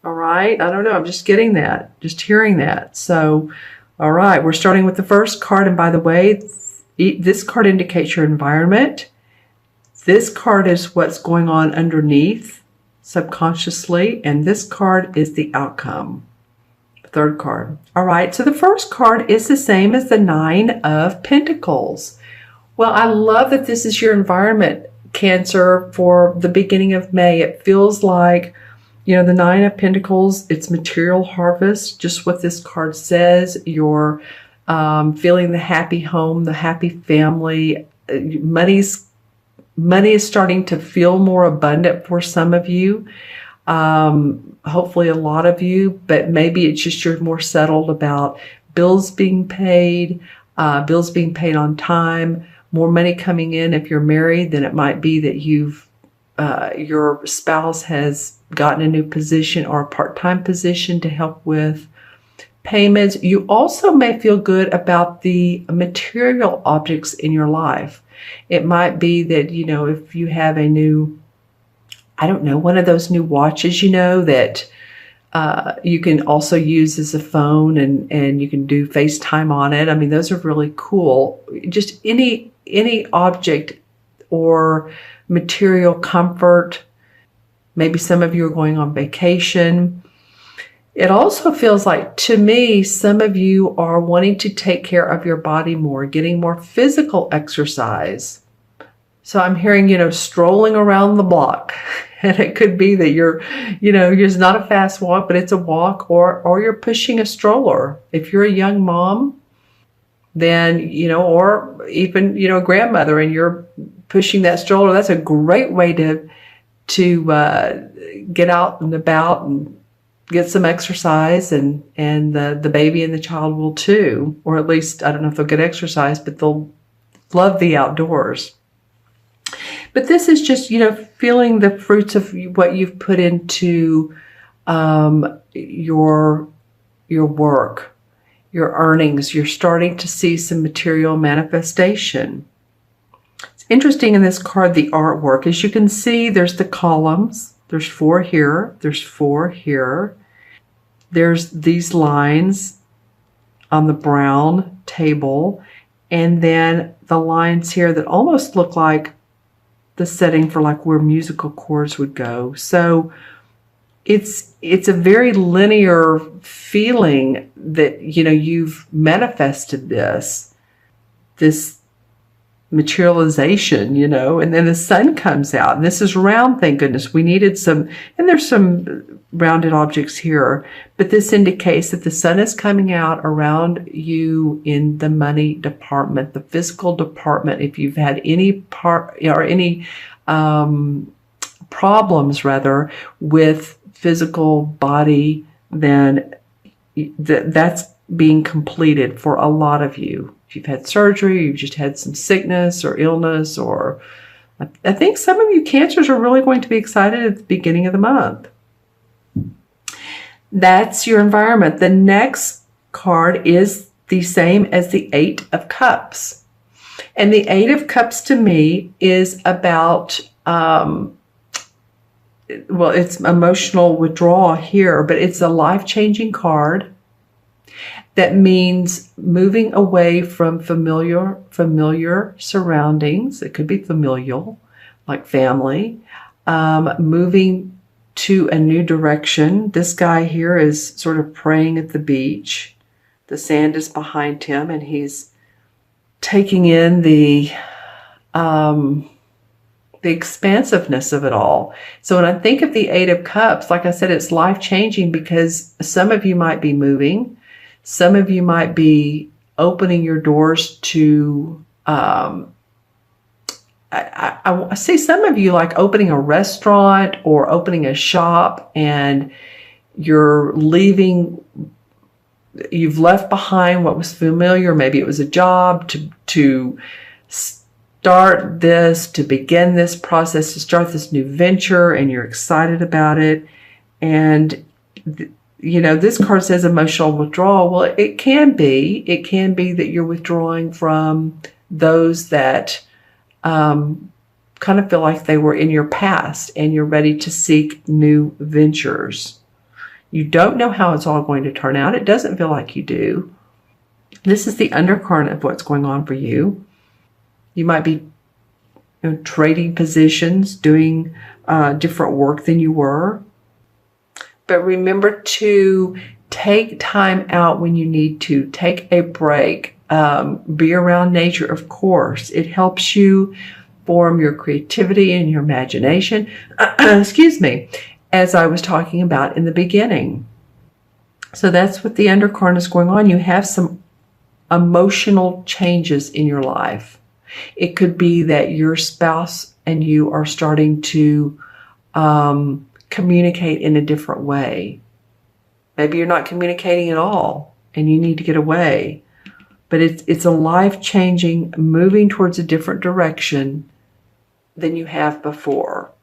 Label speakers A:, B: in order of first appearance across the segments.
A: All right. I don't know. I'm just getting that, just hearing that. So, all right. We're starting with the first card. And by the way, this card indicates your environment. This card is what's going on underneath subconsciously. And this card is the outcome. Third card. All right. So the first card is the same as the Nine of Pentacles. Well, I love that this is your environment, Cancer, for the beginning of May. It feels like, you know, the Nine of Pentacles, it's material harvest, just what this card says. You're feeling the happy home, the happy family. Money is starting to feel more abundant for some of you. Hopefully a lot of you, but maybe it's just you're more settled about bills being paid on time, more money coming in. If you're married, then it might be that your spouse has gotten a new position or a part-time position to help with payments. You also may feel good about the material objects in your life. It might be that, you know, if you have a new, I don't know, one of those new watches, you know, that you can also use as a phone, and you can do FaceTime on it. I mean, those are really cool. Just any object or material comfort. Maybe some of you are going on vacation. It also feels like, to me, some of you are wanting to take care of your body more, getting more physical exercise. So I'm hearing, you know, strolling around the block. And it could be that you're, you know, it's not a fast walk, but it's a walk, or you're pushing a stroller. If you're a young mom, then, you know, or even, you know, a grandmother, and you're pushing that stroller, that's a great way to get out and about and get some exercise, and the baby and the child will too, or at least, I don't know if they'll get exercise, but they'll love the outdoors. But this is just, you know, feeling the fruits of what you've put into your work, your earnings. You're starting to see some material manifestation. It's interesting in this card, the artwork. As you can see, there's the columns. There's 4 here. There's 4 here. There's these lines on the brown table. And then the lines here that almost look like the setting for like where musical chords would go. So it's a very linear feeling that, you know, you've manifested this materialization, you know, and then the sun comes out, and this is round. Thank goodness. We needed some, and there's some rounded objects here, but this indicates that the sun is coming out around you in the money department, the physical department. If you've had any part or any problems rather with physical body, then that's being completed for a lot of you. If you've had surgery, you've just had some sickness or illness, or I think some of you Cancers are really going to be excited at the beginning of the month. That's your environment. The next card is the same as the Eight of Cups. And the Eight of Cups to me is about, well, it's emotional withdrawal here, but it's a life-changing card. That means moving away from familiar surroundings. It could be familial, like family. Moving to a new direction. This guy here is sort of praying at the beach. The sand is behind him, and he's taking in the expansiveness of it all. So when I think of the Eight of Cups, like I said, it's life-changing because some of you might be moving. Some of you might be opening your doors to, I see some of you like opening a restaurant or opening a shop, and you're leaving, you've left behind what was familiar. Maybe it was a job to start this, to begin this process, to start this new venture, and you're excited about it. And you know, this card says emotional withdrawal. Well, it can be that you're withdrawing from those that kind of feel like they were in your past, and you're ready to seek new ventures. You don't know how it's all going to turn out. It doesn't feel like you do. This is the undercurrent of what's going on for you. You might be trading positions, doing different work than you were. But remember to take time out when you need to. Take a break. Be around nature, of course. It helps you form your creativity and your imagination. Excuse me, as I was talking about in the beginning. So that's what the undercurrent is going on. You have some emotional changes in your life. It could be that your spouse and you are starting to communicate in a different way. Maybe you're not communicating at all and you need to get away. But it's a life-changing, moving towards a different direction than you have before.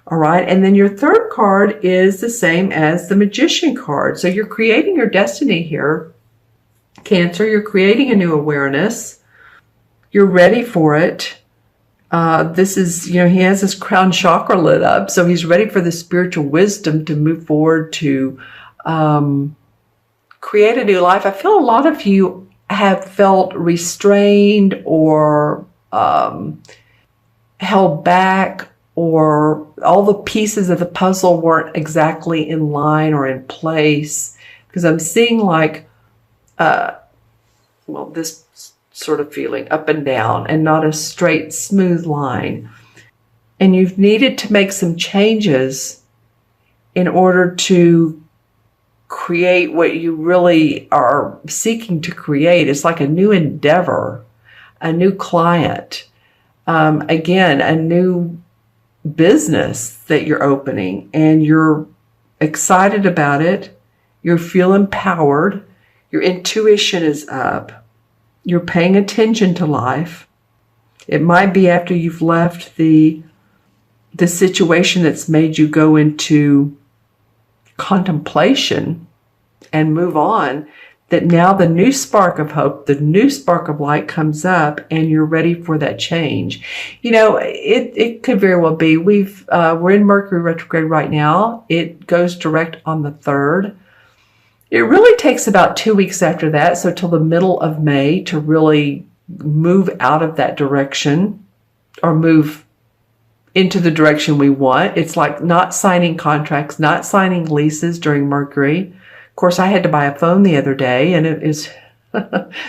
A: All right, and then your third card is the same as the Magician card. So you're creating your destiny here, Cancer. You're creating a new awareness. You're ready for it. This is, he has his crown chakra lit up, so he's ready for the spiritual wisdom to move forward to create a new life. I feel a lot of you have felt restrained or held back, or all the pieces of the puzzle weren't exactly in line or in place, because I'm seeing like, this sort of feeling up and down and not a straight, smooth line. And you've needed to make some changes in order to create what you really are seeking to create. It's like a new endeavor, a new client, again, a new business that you're opening, and you're excited about it. You feel empowered. Your intuition is up. You're paying attention to life. It might be after you've left the situation that's made you go into contemplation and move on, that now the new spark of hope, the new spark of light comes up, and you're ready for that change. It could very well be. We're in Mercury retrograde right now. It goes direct on the 3rd. It really takes about 2 weeks after that, so till the middle of May, to really move out of that direction or move into the direction we want. It's like not signing contracts, not signing leases during Mercury. Of course, I had to buy a phone the other day, and it is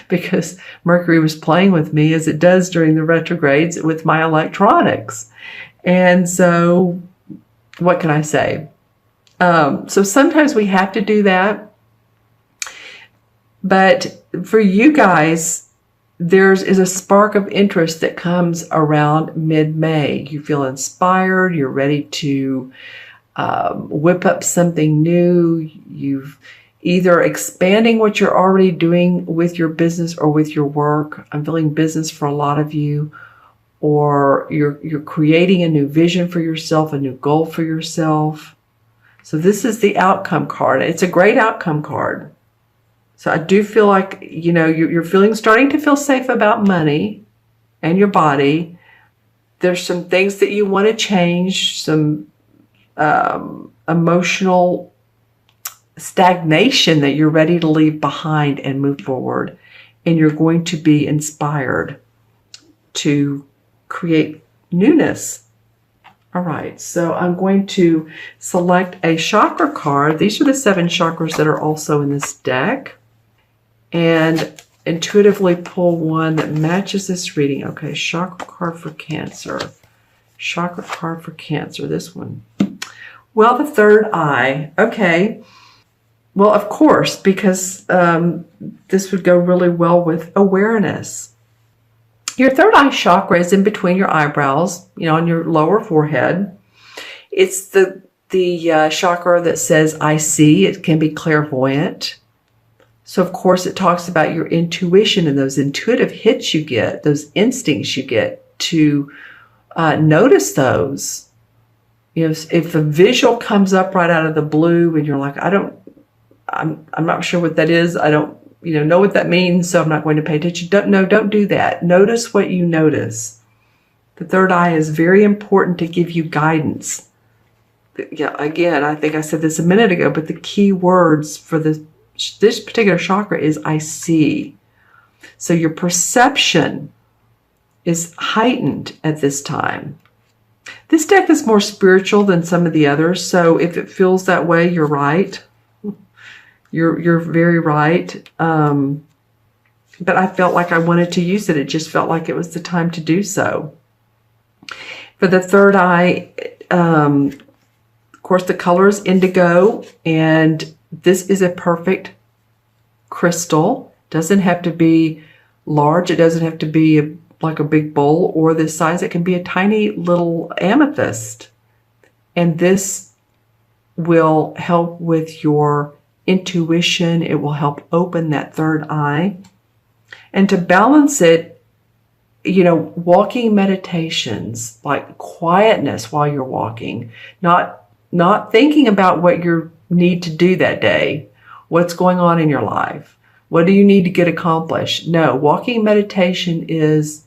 A: because Mercury was playing with me, as it does during the retrogrades, with my electronics. And so what can I say? So sometimes we have to do that. But for you guys, there is a spark of interest that comes around mid-May. You feel inspired. You're ready to whip up something new. You've either expanding what you're already doing with your business or with your work. I'm feeling business for a lot of you. Or you're creating a new vision for yourself, a new goal for yourself. So this is the outcome card. It's a great outcome card. So I do feel like, you're starting to feel safe about money and your body. There's some things that you want to change, some emotional stagnation that you're ready to leave behind and move forward. And you're going to be inspired to create newness. All right, so I'm going to select a chakra card. These are the 7 chakras that are also in this deck. And intuitively pull one that matches this reading. Okay, chakra card for Cancer. Chakra card for Cancer, this one. Well, the third eye. Okay. Well, of course, because this would go really well with awareness. Your third eye chakra is in between your eyebrows, on your lower forehead. It's the chakra that says, I see. It can be clairvoyant. So, of course, it talks about your intuition and those intuitive hits you get, those instincts you get to notice those. If a visual comes up right out of the blue and you're like, I'm not sure what that is. I don't, know what that means, so I'm not going to pay attention. Don't do that. Notice what you notice. The third eye is very important to give you guidance. Yeah, again, I think I said this a minute ago, but the key words for this particular chakra is I see. So your perception is heightened at this time. This deck is more spiritual than some of the others, so if it feels that way, you're right. You're very right. But I felt like I wanted to use it. It just felt like it was the time to do so. For the third eye, of course, the color is indigo, and this is a perfect crystal. Doesn't have to be large. It doesn't have to be like a big bowl or this size. It can be a tiny little amethyst. And this will help with your intuition. It will help open that third eye. And to balance it, you know, walking meditations, like quietness while you're walking, not thinking about what you need to do that day, what's going on in your life, what do you need to get accomplished. No, walking meditation is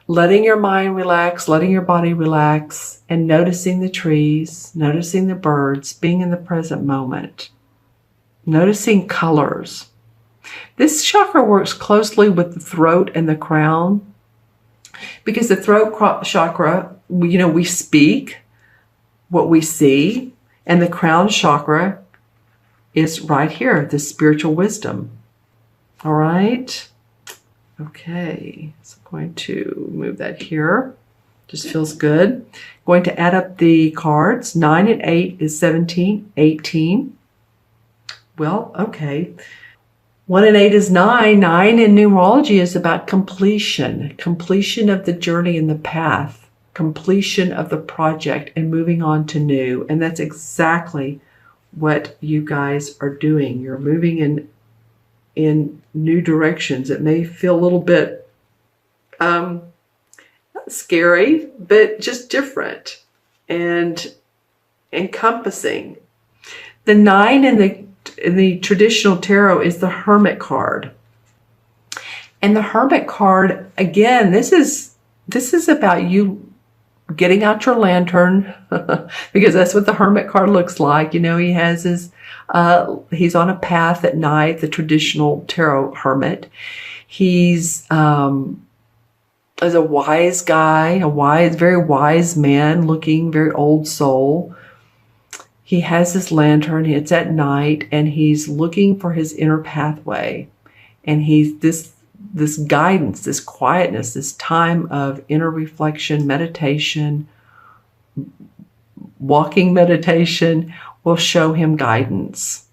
A: letting your mind relax, letting your body relax, and noticing the trees, noticing the birds, being in the present moment, noticing colors. This chakra works closely with the throat and the crown, because the throat chakra, you know, we speak what we see, and the crown chakra is right here, the spiritual wisdom. All right. Okay, so I'm going to move that here. Just feels good. Going to add up the cards. 9 and 8 is 17, 18. Well, okay. 1 and 8 is 9. 9 in numerology is about completion. Completion of the journey and the path. Completion of the project and moving on to new. And that's exactly what you guys are doing. You're moving in new directions. It may feel a little bit not scary, but just different and encompassing. The 9 in the traditional tarot is the Hermit card. And the Hermit card, again, this is about you getting out your lantern, because that's what the Hermit card looks like. You know, he has his, he's on a path at night, the traditional tarot hermit. He's as a wise guy, very wise man, looking very old soul. He has this lantern, it's at night, and he's looking for his inner pathway. And he's this guidance, this quietness, this time of inner reflection, meditation, walking meditation will show him guidance.